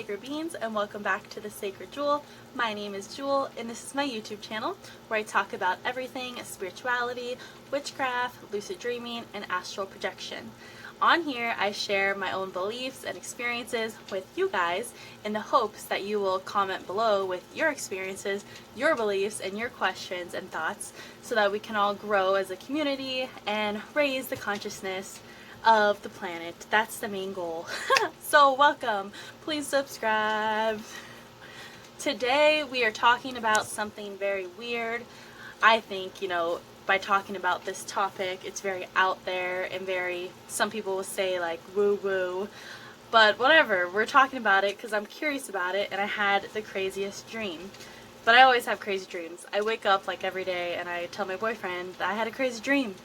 Sacred Beings, and welcome back to the Sacred Jewel. My name is Jewel, and this is my YouTube channel where I talk about everything spirituality, witchcraft, lucid dreaming, and astral projection. On here, I share my own beliefs and experiences with you guys in the hopes that you will comment below with your experiences, your beliefs, and your questions and thoughts so that we can all grow as a community and raise the consciousness of the planet. That's the main goal. So welcome. Please subscribe. Today we are talking about something very weird. I think, by talking about this topic, it's very out there and very, some people will say like woo-woo, but whatever, we're talking about it because I'm curious about it, and I had the craziest dream. But I always have crazy dreams. I wake up like every day and I tell my boyfriend that I had a crazy dream,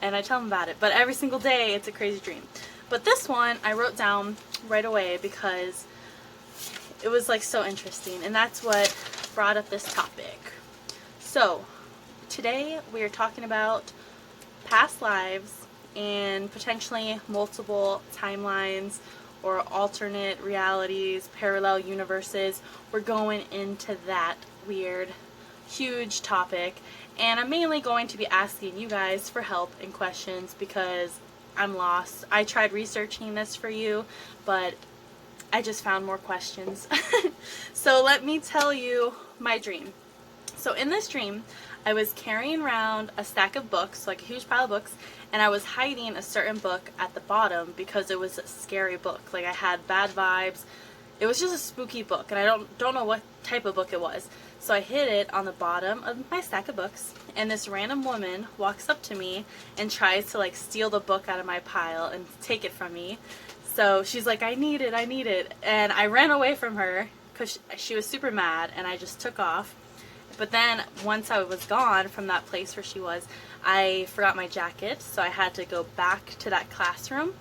and I tell him about it, but every single day it's a crazy dream. But this one I wrote down right away because it was like so interesting, and that's what brought up this topic. So today we are talking about past lives and potentially multiple timelines or alternate realities, parallel universes. We're going into that weird, huge topic, and I'm mainly going to be asking you guys for help and questions because I'm lost. I tried researching this for you, but I just found more questions. So let me tell you my dream. So in this dream, I was carrying around a stack of books, like a huge pile of books, and I was hiding a certain book at the bottom because it was a scary book. Like, I had bad vibes. It was just a spooky book, and I don't know what type of book it was. So I hid it on the bottom of my stack of books, and this random woman walks up to me and tries to like steal the book out of my pile and take it from me. So she's like, I need it, and I ran away from her because she was super mad, and I just took off. But then once I was gone from that place where she was, I forgot my jacket, so I had to go back to that classroom.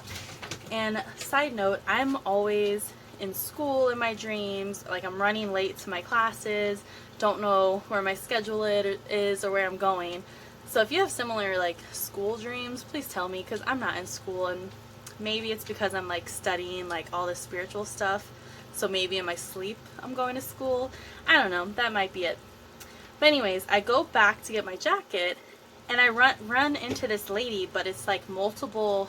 And side note, I'm always in school in my dreams. Like, I'm running late to my classes, don't know where my schedule is or where I'm going. So if you have similar like school dreams, please tell me, because I'm not in school, and maybe it's because I'm like studying like all this spiritual stuff, so maybe in my sleep I'm going to school. I don't know, that might be it. But anyways, I go back to get my jacket, and I run into this lady, but it's like multiples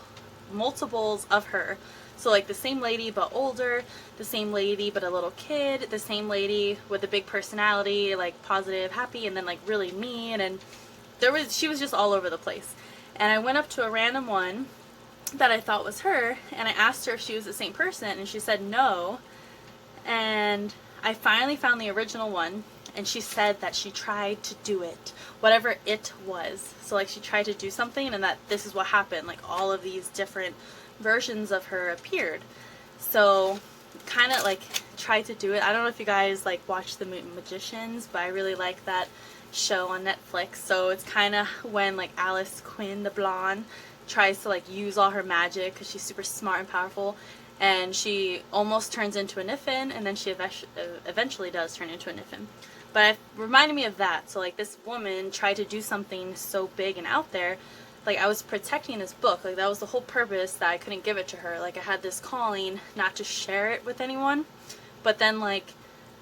of her. So like the same lady but older, the same lady but a little kid, the same lady with a big personality, like positive, happy, and then like really mean, and she was just all over the place. And I went up to a random one that I thought was her, and I asked her if she was the same person, and she said no. And I finally found the original one, and she said that she tried to do it, whatever it was. So like, she tried to do something, and that this is what happened. Like, all of these different versions of her appeared. So kind of like tried to do it. I don't know if you guys like watch The Magicians, but I really like that show on Netflix. So it's kind of when like Alice Quinn, the blonde, tries to like use all her magic because she's super smart and powerful, and she almost turns into a Niffin, and then she eventually does turn into a Niffin. But it reminded me of that. So like, this woman tried to do something so big and out there. Like, I was protecting this book. Like, that was the whole purpose, that I couldn't give it to her. Like, I had this calling not to share it with anyone. But then like,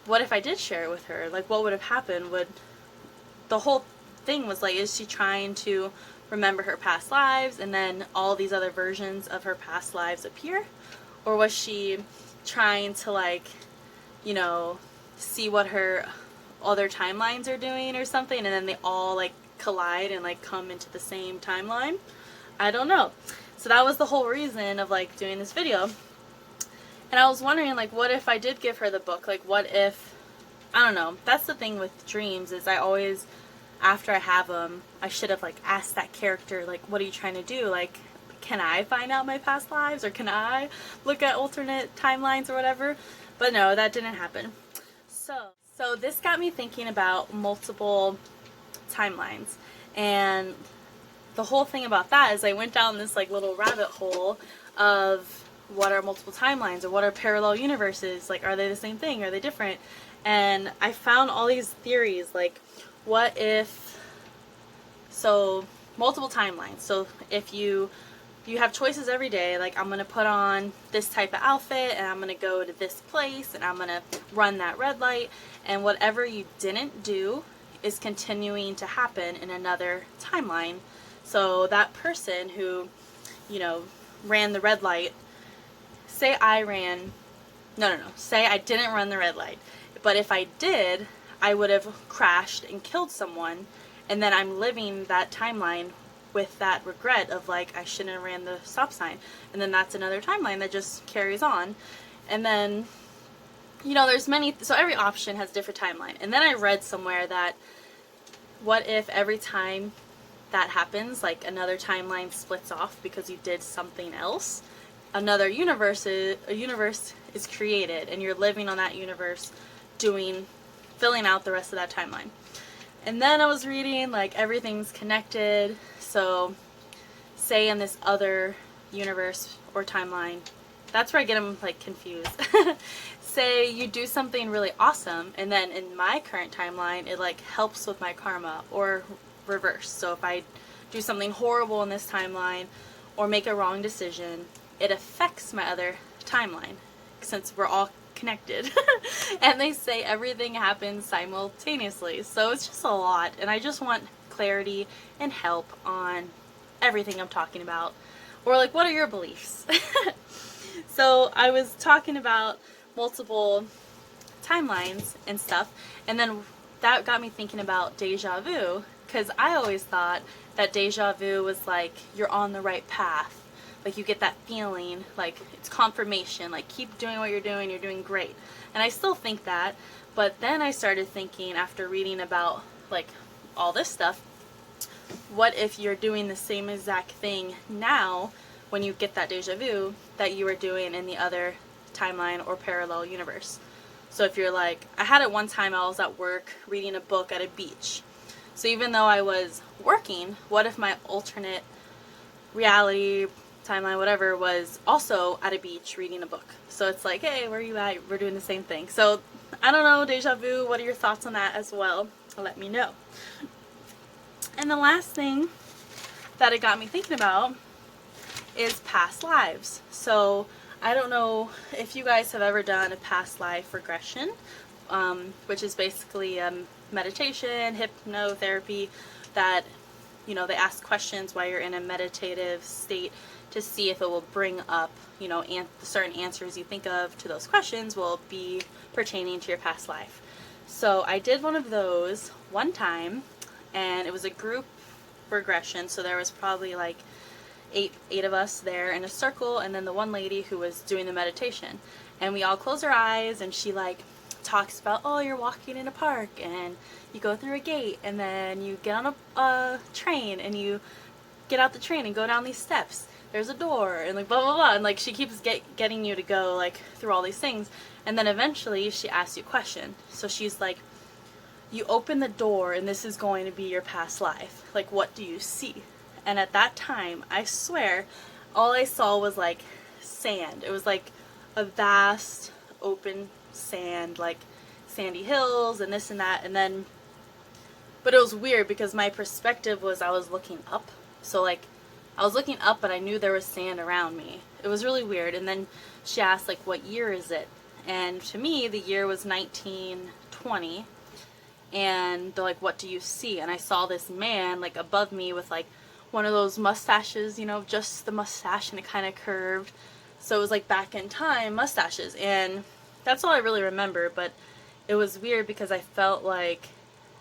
what if I did share it with her? Like, what would have happened? The whole thing was like, is she trying to remember her past lives and then all these other versions of her past lives appear? Or was she trying to like, see what her other timelines are doing or something, and then they all like collide and like come into the same timeline? I don't know. So that was the whole reason of like doing this video. And I was wondering, like, what if I did give her the book? Like, what if, I don't know. That's the thing with dreams, is I always, after I have them, I should have like asked that character, like, what are you trying to do? Like, can I find out my past lives, or can I look at alternate timelines or whatever? But no, that didn't happen. So this got me thinking about multiple timelines, and the whole thing about that is I went down this like little rabbit hole of what are multiple timelines, or what are parallel universes, like, are they the same thing, are they different? And I found all these theories, like, what if, so multiple timelines, so if you you have choices every day, like I'm going to put on this type of outfit and I'm going to go to this place and I'm going to run that red light, and whatever you didn't do is continuing to happen in another timeline. So that person who, you know, ran the red light, say I ran, say I didn't run the red light, but if I did, I would have crashed and killed someone, and then I'm living that timeline with that regret of like, I shouldn't have ran the stop sign, and then that's another timeline that just carries on. And then, you know, there's many, so every option has a different timeline. And then I read somewhere that what if every time that happens, like another timeline splits off because you did something else, another universe is created, and you're living on that universe filling out the rest of that timeline. And then I was reading, like, everything's connected. So say in this other universe or timeline, that's where I get them like confused. Say you do something really awesome, and then in my current timeline it like helps with my karma, or reverse. So if I do something horrible in this timeline or make a wrong decision, it affects my other timeline, since we're all connected. And they say everything happens simultaneously, so it's just a lot, and I just want clarity and help on everything I'm talking about, or like, what are your beliefs? So I was talking about multiple timelines and stuff, and then that got me thinking about deja vu, because I always thought that deja vu was like you're on the right path. Like you get that feeling, like it's confirmation, like keep doing what you're doing great. And I still think that, but then I started thinking after reading about like all this stuff, what if you're doing the same exact thing now when you get that deja vu that you were doing in the other timeline or parallel universe? So if you're like, I had it one time, I was at work reading a book at a beach. So even though I was working, what if my alternate reality, timeline, whatever, was also at a beach reading a book? So it's like, hey, where are you at? We're doing the same thing. So I don't know, deja vu, what are your thoughts on that as well? Let me know. And the last thing that it got me thinking about is past lives. So I don't know if you guys have ever done a past life regression, which is basically meditation, hypnotherapy, that, you know, they ask questions while you're in a meditative state to see if it will bring up, you know, certain answers you think of to those questions will be pertaining to your past life. So I did one of those one time, and it was a group regression, so there was probably like eight of us there in a circle, and then the one lady who was doing the meditation, and we all close our eyes, and she like talks about, oh, you're walking in a park and you go through a gate, and then you get on a train, and you get out the train and go down these steps, there's a door, and like blah blah blah, and like she keeps getting you to go like through all these things, and then eventually she asks you a question. So she's like, you open the door and this is going to be your past life, like what do you see? And at that time, I swear, all I saw was like sand. It was like a vast open sand, like sandy hills and this and that, and then, but it was weird because my perspective was I was looking up, so like I was looking up but I knew there was sand around me. It was really weird. And then she asked like, what year is it? And to me the year was 1920, and they're like, what do you see? And I saw this man like above me with like one of those mustaches, you know, just the mustache, and it kind of curved, so it was like back in time mustaches, and that's all I really remember. But it was weird because I felt like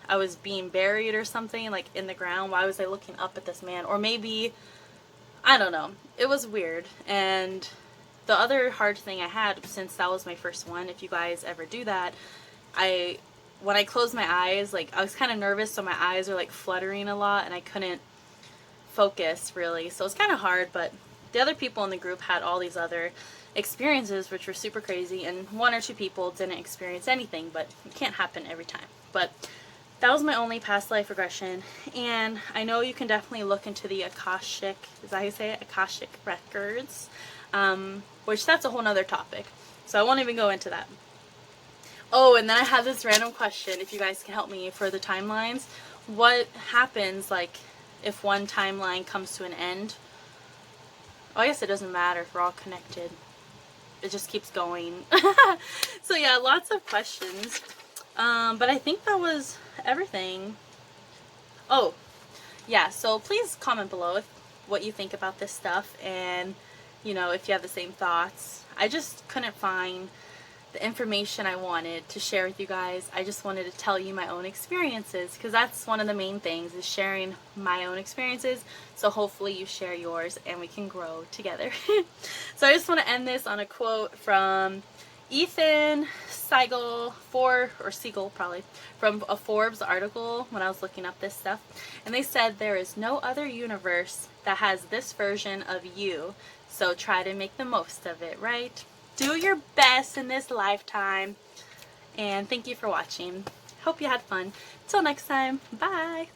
I was being buried or something, like in the ground. Why was I looking up at this man? Or maybe, I don't know, it was weird. And the other hard thing I had, since that was my first one, if you guys ever do that, when I closed my eyes, like I was kind of nervous, so my eyes were like fluttering a lot and I couldn't focus really, so it's kind of hard. But the other people in the group had all these other experiences which were super crazy, and one or two people didn't experience anything, but it can't happen every time. But that was my only past life regression, and I know you can definitely look into the Akashic, is that how you say it? Akashic records, which that's a whole nother topic, so I won't even go into that. Oh, and then I had this random question, if you guys can help me, for the timelines. What happens like if one timeline comes to an end? Oh, I guess it doesn't matter if we're all connected. It just keeps going. So yeah, lots of questions. But I think that was everything. Oh, yeah, so please comment below what you think about this stuff, and if you have the same thoughts. I just couldn't find the information I wanted to share with you guys. I just wanted to tell you my own experiences, because that's one of the main things, is sharing my own experiences. So hopefully you share yours and we can grow together. So I just want to end this on a quote from Ethan Seigel, Siegel probably, from a Forbes article when I was looking up this stuff. And they said, there is no other universe that has this version of you, so try to make the most of it, right? Do your best in this lifetime. And thank you for watching. Hope you had fun. Till next time, bye!